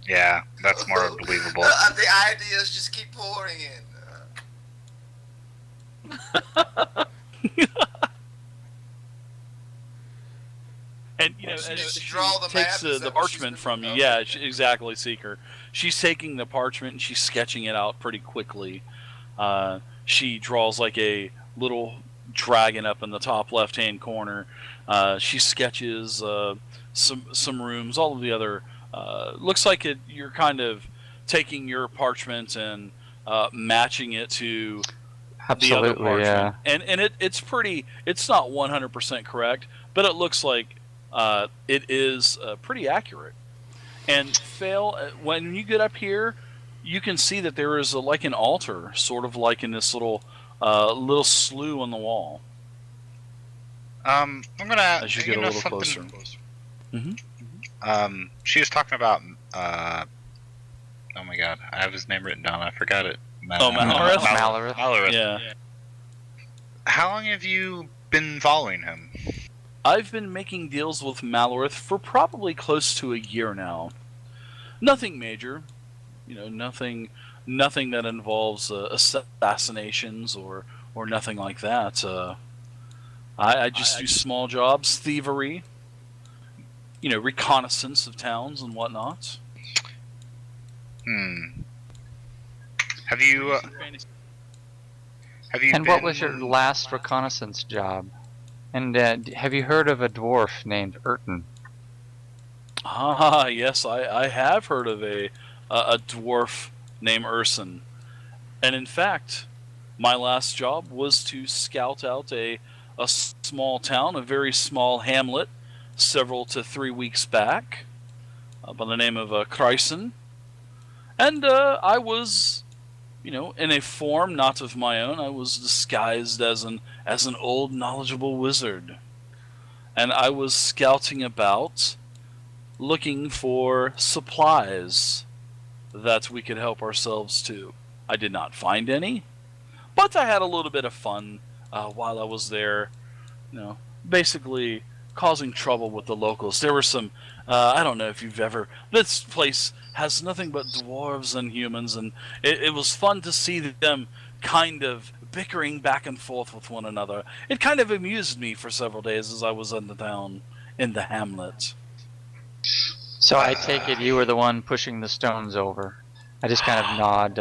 Yeah, that's more believable. The ideas just keep pouring in. And Just she draw the takes map? Is the that what she's parchment been from you. doing? Yeah, Okay. exactly, Seeker. She's taking the parchment and she's sketching it out pretty quickly. She draws like a little dragon up in the top left-hand corner. She sketches some rooms. All of the other looks like you're kind of taking your parchment and matching it to the other Absolutely, parchment, yeah. and it's pretty. It's not 100% correct, but it looks like it is pretty accurate. And Phael, when you get up here, you can see that there is like an altar, sort of like in this little slough on the wall. I'm gonna As you get a little closer. She was talking about oh my god, I have his name written down. I forgot it. Malorith? Malorith. Yeah. How long have you been following him? I've been making deals with Malorith for probably close to a year now. Nothing major, nothing that involves assassinations or nothing like that. I just do small jobs, thievery, reconnaissance of towns and whatnot. Have you And what was your last reconnaissance job? And have you heard of a dwarf named Urton? Ah, yes, I have heard of a dwarf named Urson. And in fact, my last job was to scout out a small town, a very small hamlet, several to 3 weeks back, by the name of Kryson. And I was, in a form not of my own. I was disguised as an old knowledgeable wizard. And I was scouting about, looking for supplies that we could help ourselves to. I did not find any, but I had a little bit of fun while I was there, basically causing trouble with the locals. There were some, I don't know if you've ever, this place has nothing but dwarves and humans, and it was fun to see them kind of bickering back and forth with one another. It kind of amused me for several days as I was in the town, in the hamlet. So I take it you were the one pushing the stones over. I just kind of nod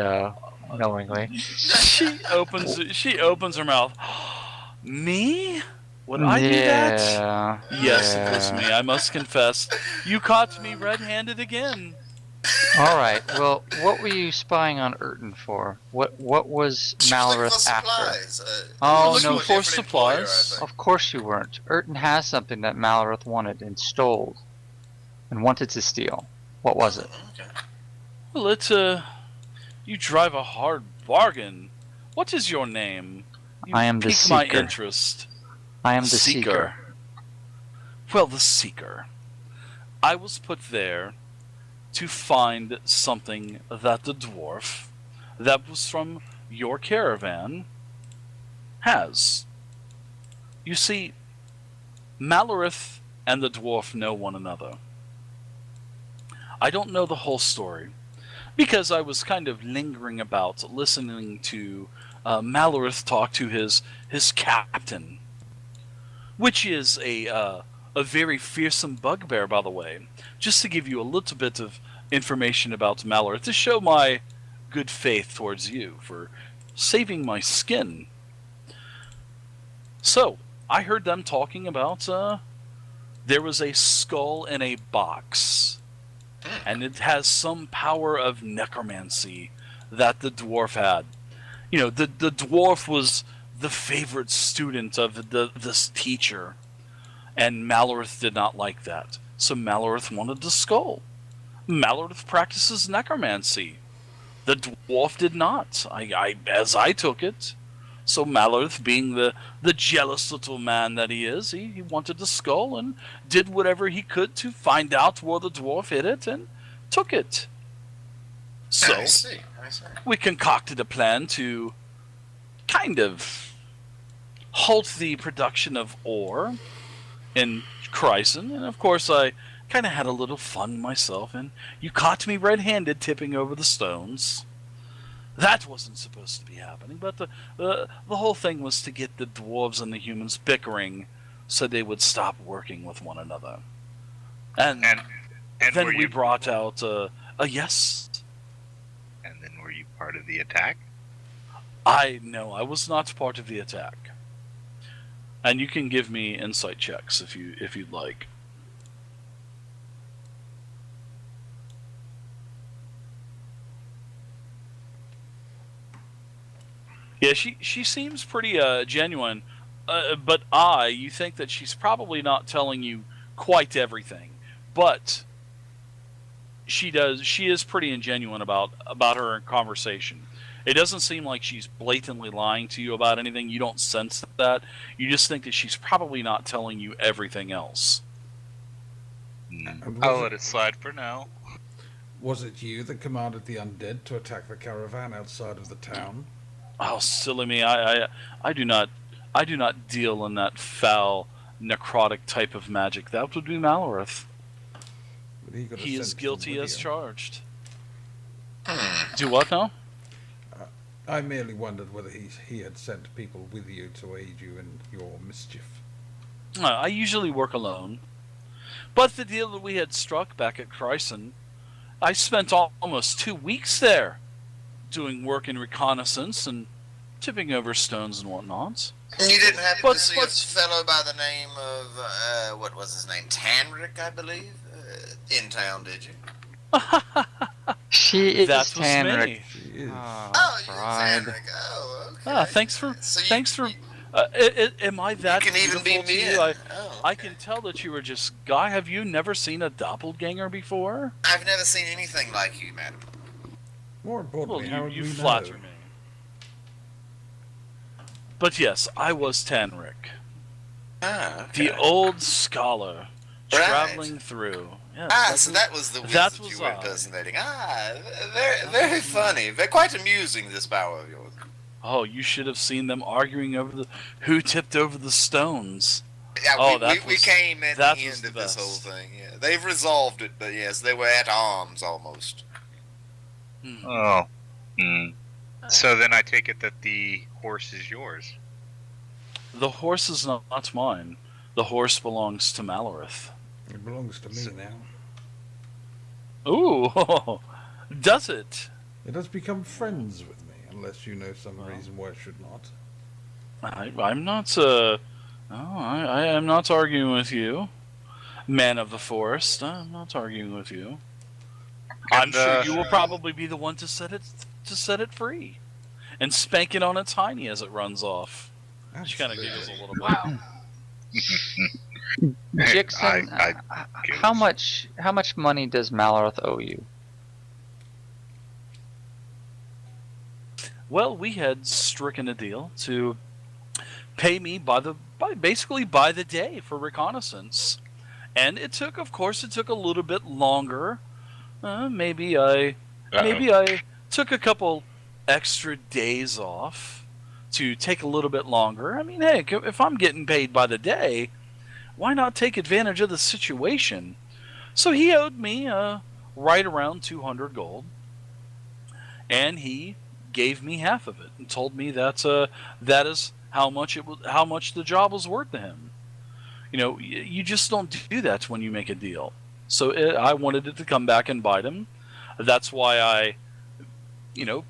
knowingly. She opens her mouth. Me? Would I do that? Yes, it was me. I must confess. You caught me red-handed again. All right. Well, what were you spying on Urton for? What was Malorith after? Oh, no, for supplies. Of course you weren't. Urton has something that Malorith wanted and stole, and wanted to steal. What was it? Well, you drive a hard bargain. What is your name? I am the pique Seeker. my interest. I am the Seeker. Well, the Seeker. I was put there to find something that the dwarf that was from your caravan has. You see, Malorith and the dwarf know one another. I don't know the whole story, because I was kind of lingering about, listening to Malorith talk to his captain, which is a very fearsome bugbear, by the way. Just to give you a little bit of information about Malorith, to show my good faith towards you for saving my skin. So, I heard them talking about there was a skull in a box, and it has some power of necromancy that the dwarf had. The dwarf was the favorite student of this teacher, and Malorith did not like that. So Malorith wanted the skull. Malorith practices necromancy. The dwarf did not, as I took it. So Malorith, being the jealous little man that he is, he wanted the skull and did whatever he could to find out where the dwarf hid it and took it. So I see. we concocted a plan to kind of halt the production of ore in Kryson, and of course I kind of had a little fun myself, and you caught me red-handed tipping over the stones. That wasn't supposed to be happening, but the whole thing was to get the dwarves and the humans bickering so they would stop working with one another. And then we brought out a yes. And then were you part of the attack? I was not part of the attack. And you can give me insight checks if you'd like. Yeah, she seems pretty genuine, but you think that she's probably not telling you quite everything, but she is pretty ingenuine about her conversation. It doesn't seem like she's blatantly lying to you about anything. You don't sense that. You just think that she's probably not telling you everything else. I'll let it slide for now. Was it you that commanded the undead to attack the caravan outside of the town? Oh, silly me! I do not deal in that foul, necrotic type of magic. That would be Malorith. He is guilty as charged. Do what now? I merely wondered whether he had sent people with you to aid you in your mischief. I usually work alone, but the deal that we had struck back at Chryson, I spent almost 2 weeks there, doing work in reconnaissance and tipping over stones and whatnot. And you didn't happen to see a fellow by the name of, what was his name? Tanric, I believe? In town, did you? She is That was Tanric. me. Oh, you're Pryde. Tanric. Oh, okay. Thanks for. Am I that? You can even be beautiful to me. you? Oh, I can tell that you were just Guy. Have you never seen a doppelganger before? I've never seen anything like you, madam. More importantly, how Well, would you we flatter know? me. But yes, I was Tanric, Ah, okay. the old scholar, Right. traveling through. Yes, So that was the wizard that you was were I. impersonating. Very funny. Very quite amusing, this power of yours. Oh, you should have seen them arguing over who tipped over the stones. Yeah, Oh, we came at the that end was the of this whole best. thing. Yeah, they've resolved it, but yes, they were at arms almost. Oh. So then I take it that the horse is yours. The horse is not mine. The horse belongs to Malorith. It belongs to me now. Ooh, does it? It has become friends with me, unless you know some reason why it should not. I'm not. I am not arguing with you, man of the forest. I'm not arguing with you. I'm sure you will probably be the one to set it free, and spank it on its hiney as it runs off. She kind of giggles a little bit. Jixon, how much money does Malorith owe you? Well, we had stricken a deal to pay me basically by the day for reconnaissance, and it took a little bit longer. Maybe I took a couple extra days off to take a little bit longer. I mean, hey, if I'm getting paid by the day, why not take advantage of the situation? So he owed me right around 200 gold, and he gave me half of it and told me that that is how much the job was worth to him. You know, you just don't do that when you make a deal. So I wanted it to come back and bite him. That's why I,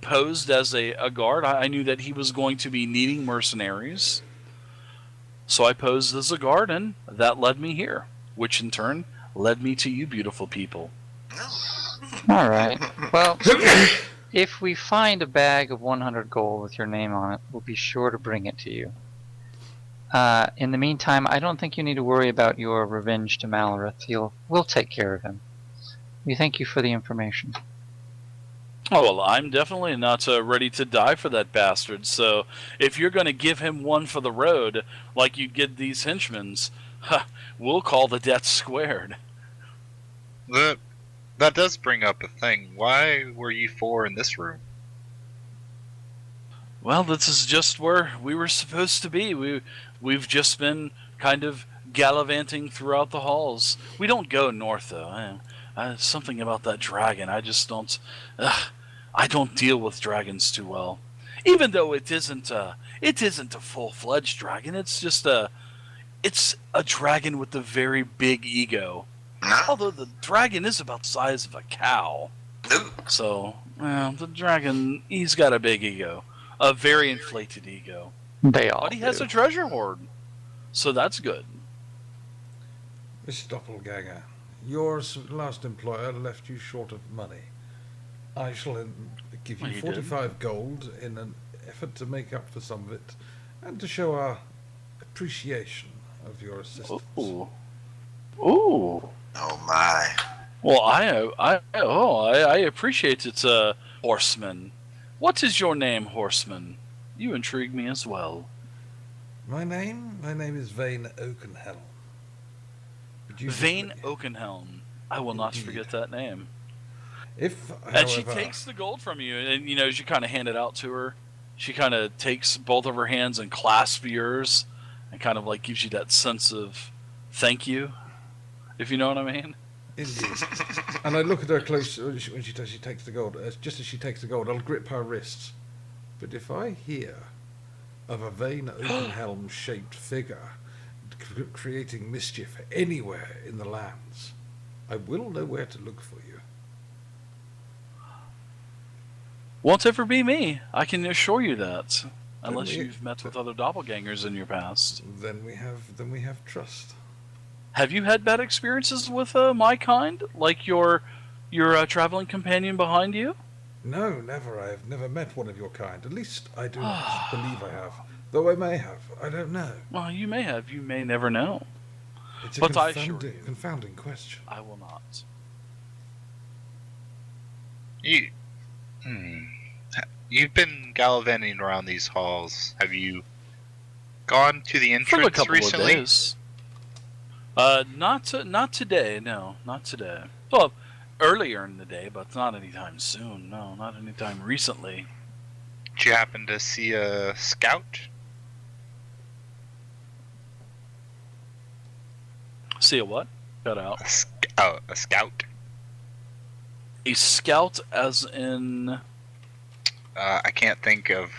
posed as a guard. I knew that he was going to be needing mercenaries. So I posed as a guard, and that led me here, which in turn led me to you beautiful people. All right. Well, if we find a bag of 100 gold with your name on it, we'll be sure to bring it to you. In the meantime, I don't think you need to worry about your revenge to Malorith. We'll take care of him. We thank you for the information. Oh, well, I'm definitely not ready to die for that bastard, so if you're going to give him one for the road, like you did these henchmen, we'll call the debt squared. That does bring up a thing. Why were you four in this room? Well, this is just where we were supposed to be. We've just been kind of gallivanting throughout the halls. We don't go north, though. Something about that dragon. I just don't. I don't deal with dragons too well. Even though it isn't a full-fledged dragon. It's just it's a dragon with a very big ego. No. Although the dragon is about the size of a cow. Ooh. So, the dragon, he's got a big ego. A very inflated ego. They all But he has do. a treasure hoard. So that's good. Miss Doppelganger, your last employer left you short of money. I shall give you Well, he 45 gold in an effort to make up for some of it, and to show our appreciation of your assistance. Ooh. Ooh. Oh my. Well, I appreciate it, horseman. What is your name, horseman? You intrigue me as well. My name is Vayne Oakenhelm. Would you Vayne Oakenhelm. I will not Indeed. forget that name. If, And she however, takes the gold from you, and as you kind of hand it out to her, she kind of takes both of her hands and clasps yours, and kind of like gives you that sense of thank you, if you know what I mean. Indeed. And I look at her close when she takes the gold. Just as she takes the gold, I'll grip her wrists. But if I hear of a Vayne Oakenhelm-shaped figure creating mischief anywhere in the lands, I will know where to look for you. Won't ever be me. I can assure you that, unless we- you've met with other doppelgangers in your past. Then we have trust. Have you had bad experiences with my kind, like your traveling companion behind you? No, never. I have never met one of your kind. At least I do not believe I have. Though I may have. I don't know. Well, you may have. You may never know. It's a But I assure confounding, you. confounding question. I will not. You've been gallivanting around these halls. Have you gone to the For a entrance couple recently? of days. Not today. No, not today. Well, earlier in the day, but not anytime soon. No, not anytime recently. Did you happen to see a scout? See a what? Cut out. A scout. A scout, as in. I can't think of.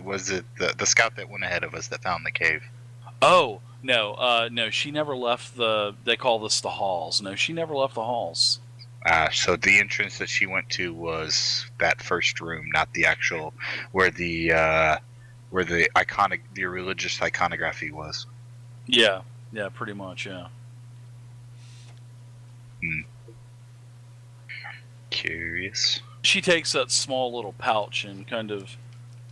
Was it the scout that went ahead of us that found the cave? Oh no, no. She never left the. They call this the halls. No, she never left the halls. So the entrance that she went to was that first room, not the actual where the religious iconography was. Yeah, pretty much. Yeah. Curious. She takes that small little pouch and kind of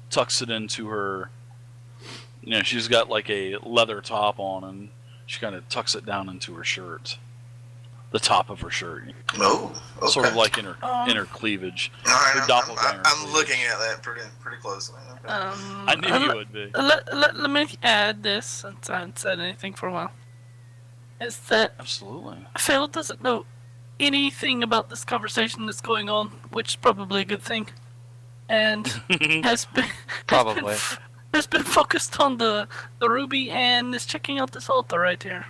tucks it into her. She's got like a leather top on, and she kind of tucks it down into her shirt, the top of her shirt, Oh, okay. sort of like in her cleavage. All right, her doppelganger I'm cleavage. looking at that pretty closely. Okay. I knew you would be. Let me add this, since I haven't said anything for a while. Is that Absolutely. Phael doesn't know anything about this conversation that's going on, which is probably a good thing, and has been Probably. has been focused on the ruby and is checking out this altar right here.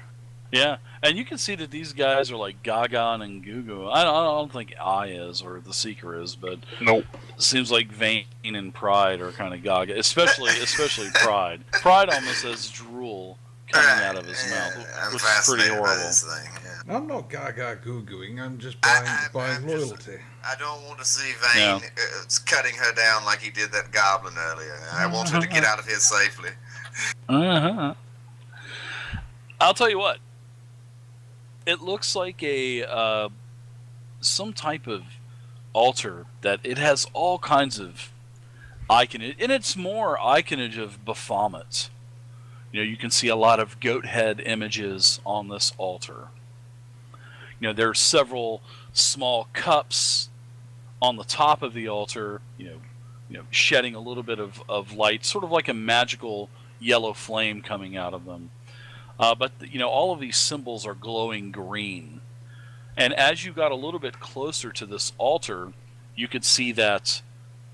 Yeah, and you can see that these guys are like Gaga and Gugu. I don't think I is or the Seeker is, but Nope. it seems like Vayne and Pryde are kind of Gaga, especially Pryde. Pryde almost has drool coming out of his mouth, I'm which is pretty fascinated by horrible. this thing. Yeah. I'm not gaga goo-gooing. I'm just I'm buying just- loyalty. I don't want to see Vayne cutting her down like he did that goblin earlier. I want her to get out of here safely. Uh-huh. I'll tell you what. It looks like a some type of altar that it has all kinds of iconage, and it's more iconage of Baphomet. You can see a lot of goat head images on this altar. There are several small cups on the top of the altar, shedding a little bit of light, sort of like a magical yellow flame coming out of them. But all of these symbols are glowing green. And as you got a little bit closer to this altar, you could see that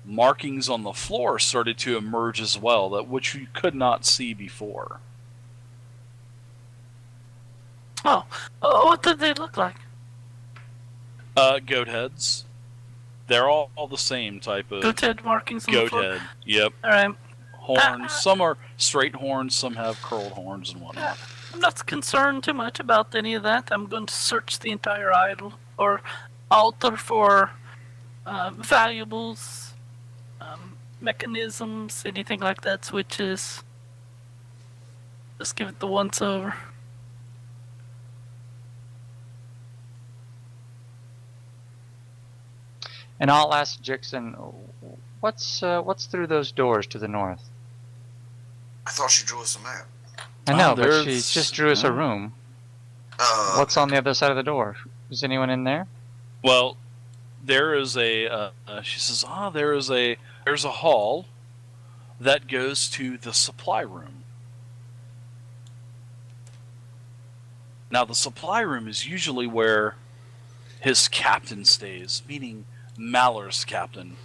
markings on the floor started to emerge as well, which you could not see before. Oh, what did they look like? Goat heads. They're all the same type of Goat head markings on the goat floor? head. Yep. Alright. Horns. Some are straight horns. Some have curled horns and whatnot. I'm not concerned too much about any of that. I'm going to search the entire idol or altar for valuables, mechanisms, anything like that, switches. Just give it the once over. And I'll ask Jixon, what's through those doors to the north? I thought she drew us a map. I know, but she there's- just drew us a room. What's on the other side of the door? Is anyone in there? Well, there is a. She says, there's a hall that goes to the supply room. Now, the supply room is usually where his captain stays, meaning Malor's captain.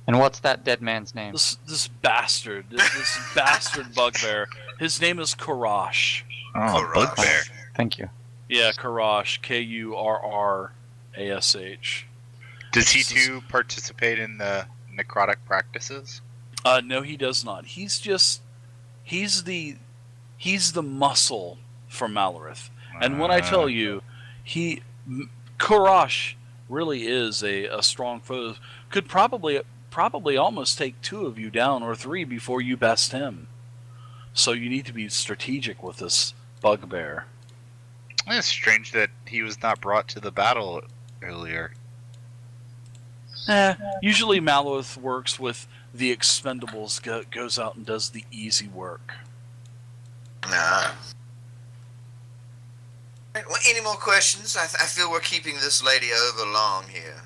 And what's that dead man's name? This bastard, this bastard bugbear. His name is Karash. Oh, bugbear. Thank you. Yeah, Karash. Kurrash. Does he too participate in the necrotic practices? No, he does not. He's the muscle for Malorith. And when I tell you, Karash really is a strong foe. Could probably almost take 2 of you down or 3 before you best him. So you need to be strategic with this bugbear. It's strange that he was not brought to the battle earlier. Usually Malorith works with the expendables, goes out and does the easy work. Nah. Well, any more questions? I feel we're keeping this lady over long here.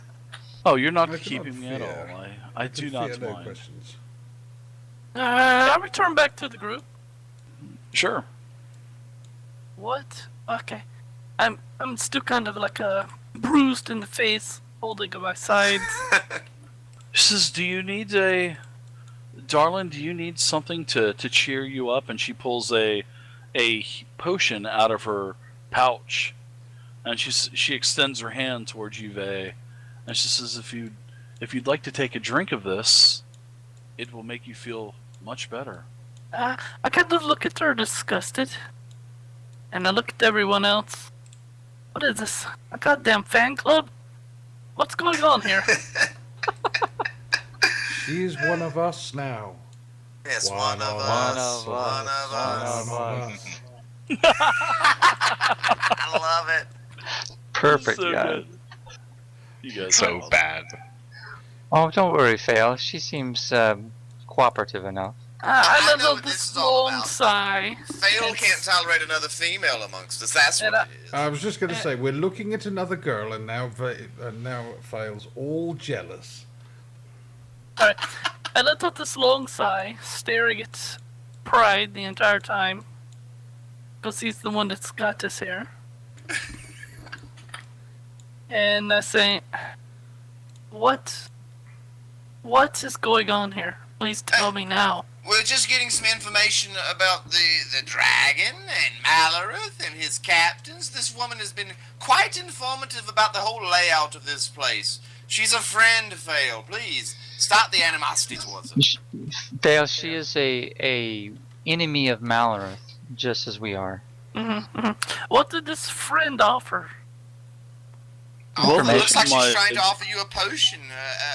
Oh, you're not I cannot keeping me at fear. all. I do not Fear no mind. questions. I'll return back to the group. Sure. What? Okay. I'm still kind of like bruised in the face, holding on my sides. She says, do you need something to cheer you up? And she pulls a potion out of her pouch. And she extends her hand towards you, Vay. And she says, if you'd like to take a drink of this, it will make you feel much better. I kind of look at her disgusted. And I look at everyone else. What is this? A goddamn fan club? What's going on here? She's one of us now. Yes, One one of of us. us. One of us. One of us. I love it. Perfect, So guys. good. You guys are So awesome. bad. Oh, don't worry, Phael. She seems cooperative enough. I I know love what this this is all long about. sigh. Phael can't tolerate another female amongst us. That's what it is. I was just going to say, we're looking at another girl, and now Phael's all jealous. Alright. I let out this long sigh, staring at Pryde the entire time. Because he's the one that's got us here. And I say, What is going on here? Please tell me now. We're just getting some information about the dragon and Malorith and his captains. This woman has been quite informative about the whole layout of this place. She's a friend, Phael. Please, stop the animosity towards her. Phael, she is a enemy of Malorith, just as we are. What did this friend offer? Oh, it looks like My- she's trying to offer you a potion.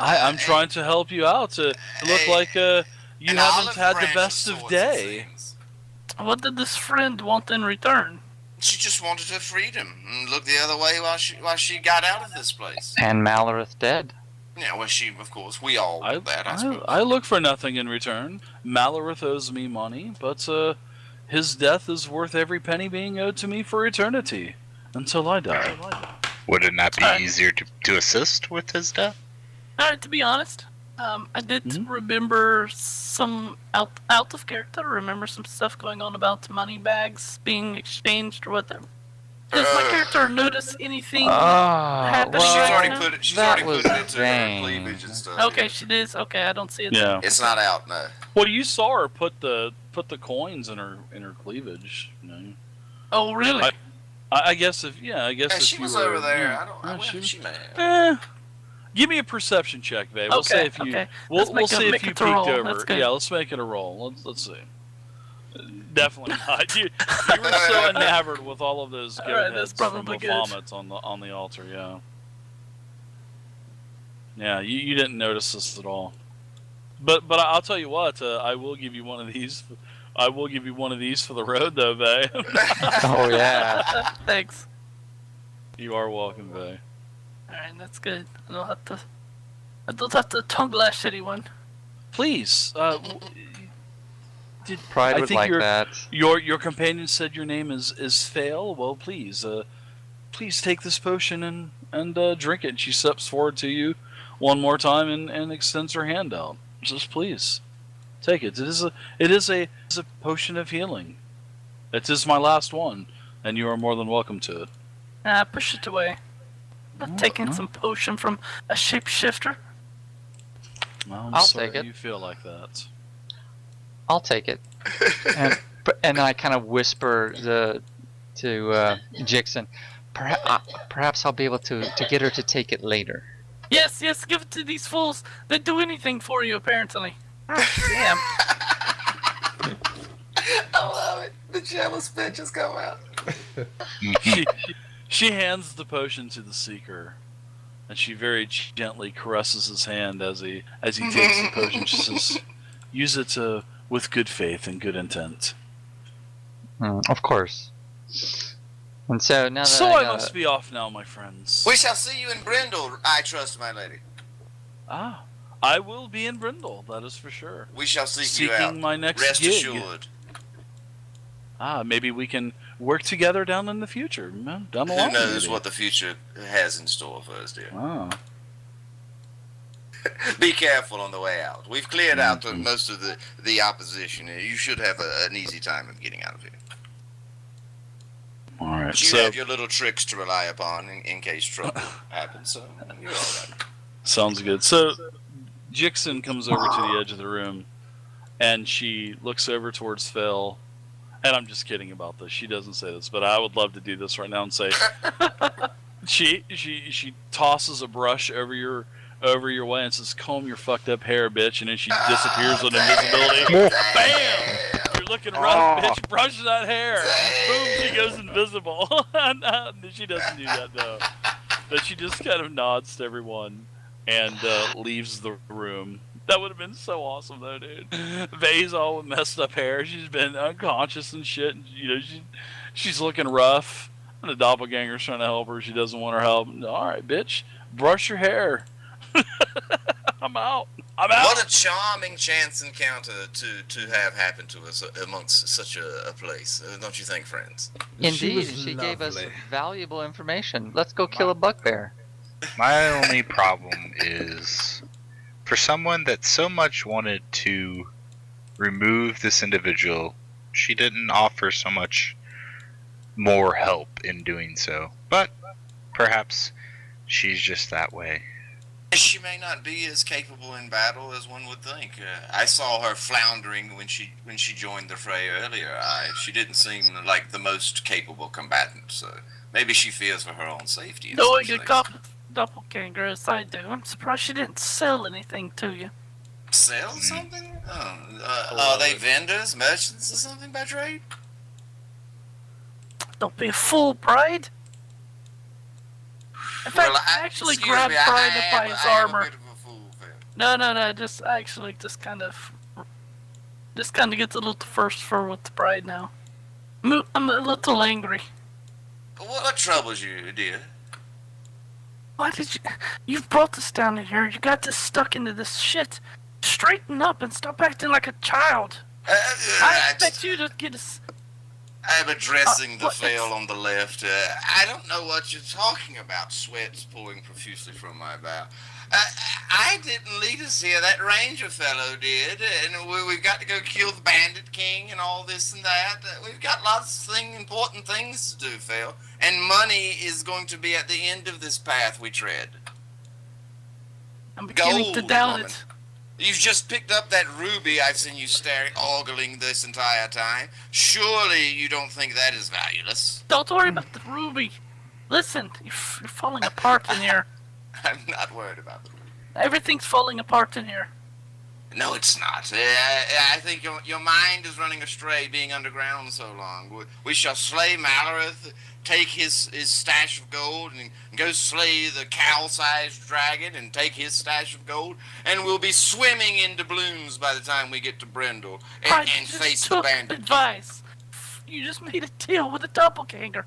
I'm trying to help you out. To look like you an haven't olive had the branch best of sorts day. things. What did this friend want in return? She just wanted her freedom and looked the other way while she got out of this place. And Malorith dead. Yeah, well, of course, we all I, do that, I suppose. I look for nothing in return. Malorith owes me money, but his death is worth every penny being owed to me for eternity, until I die. Would it not be easier to assist with his death? Alright, to be honest, I did remember some out of character. Remember some stuff going on about money bags being exchanged or whatever. Does my character notice anything happening She's right already now? put it. She's that already was put it into her Vayne. cleavage and stuff. Okay, she does. Okay, I don't see it. Yeah. It's not out, no. Well, you saw her put the coins in her cleavage. You know. Oh, really? I guess if Yeah, if she you was were, over there. yeah. I don't. Where She was was- she, man? Give me a perception check, Vay. We'll Okay, see if you. okay. We'll Let's see if make you it a peeked roll. over. That's good. Yeah, let's make it a roll. Let's see. Definitely not. You were so enamored with all of those goat Alright, that's heads from probably the good. vomits on the altar. Yeah. Yeah, you didn't notice this at all. But I'll tell you what. I will give you one of these. I will give you one of these for the road, though, Vay. Oh yeah. Thanks. You are welcome, Vay. Alright, that's good. I don't have to tongue lash anyone. Please. Pryde I would think like that. Your companion said your name is Phael. Well, please take this potion and drink it. And she steps forward to you one more time and extends her hand out. Just please take it. It is a potion of healing. It is my last one, and you are more than welcome to it. Push it away. Not taking some potion from a shapeshifter. Well, I'm I'll sorry take it. you feel like that. I'll take it. And then I kind of whisper to Jixon, perhaps I'll be able to get her to take it later. Yes, give it to these fools. They'd do anything for you, apparently. Damn. I love it. The jealous bitches come out. She hands the potion to the seeker, and she very gently caresses his hand as he takes the potion. She says, "Use it with good faith and good intent." Of course. And so now that So I must be off now, my friends. We shall see you in Brindle, I trust, my lady. I will be in Brindle, that is for sure. We shall seek you out. Seeking my next Rest gig. assured. Maybe we can work together down in the future. Down the Who line. knows maybe. what the future has in store for us, dear. Ah. Be careful on the way out. We've cleared out most of the opposition. You should have an easy time of getting out of here. All right. But you So have your little tricks to rely upon in case trouble happens, so you're all right. sounds good. So Jixon comes over to the edge of the room, and she looks over towards Phil. And I'm just kidding about this. She doesn't say this, but I would love to do this right now and say she tosses a brush over your way and says, "Comb your fucked up hair, bitch," and then she disappears with invisibility. Bam! You're looking rough, bitch. Brush that hair. Boom! She goes invisible. She doesn't do that though. But she just kind of nods to everyone and leaves the room. That would have been so awesome, though, dude. Vay's all with messed up hair. She's been unconscious and shit. And, she's looking rough. And the doppelganger's trying to help her. She doesn't want her help. All right, bitch. Brush your hair. I'm out. What a charming chance encounter to have happen to us amongst such a place. Don't you think, friends? Indeed, she gave us valuable information. Let's go kill a bugbear. My only problem is, for someone that so much wanted to remove this individual, she didn't offer so much more help in doing so. But perhaps she's just that way. She may not be as capable in battle as one would think. I saw her floundering when she joined the fray earlier. She didn't seem like the most capable combatant, so maybe she fears for her own safety. Knowing a doppelganger as I do, I'm surprised she didn't sell anything to you. Sell something? Are they vendors, merchants, or something by trade? Don't be a fool, Pryde. In fact, I actually grabbed Pryde up by his armor. No, just kind of gets a little first for with the Pryde now. I'm a little angry. What troubles you, dear? Why did you've brought us down in here, you got us stuck into this shit. Straighten up and stop acting like a child. I expect you to get us... I'm addressing the Phael on the left. I don't know what you're talking about. Sweat's pouring profusely from my brow. I didn't lead us here. That ranger fellow did. And we've got to go kill the bandit king and all this and that. We've got lots of important things to do, Phael. And money is going to be at the end of this path we tread. I'm beginning to doubt it. You've just picked up that ruby I've seen you staring, ogling this entire time. Surely you don't think that is valueless? Don't worry about the ruby. Listen, you're falling apart in here. I'm not worried about the ruby. Everything's falling apart in here. No, it's not. I think your mind is running astray being underground so long. We shall slay Malorith, take his stash of gold, and go slay the cow-sized dragon and take his stash of gold, and we'll be swimming in doubloons by the time we get to Brindle and Pryde face just the took bandit. advice. You just made a deal with a doppelganger.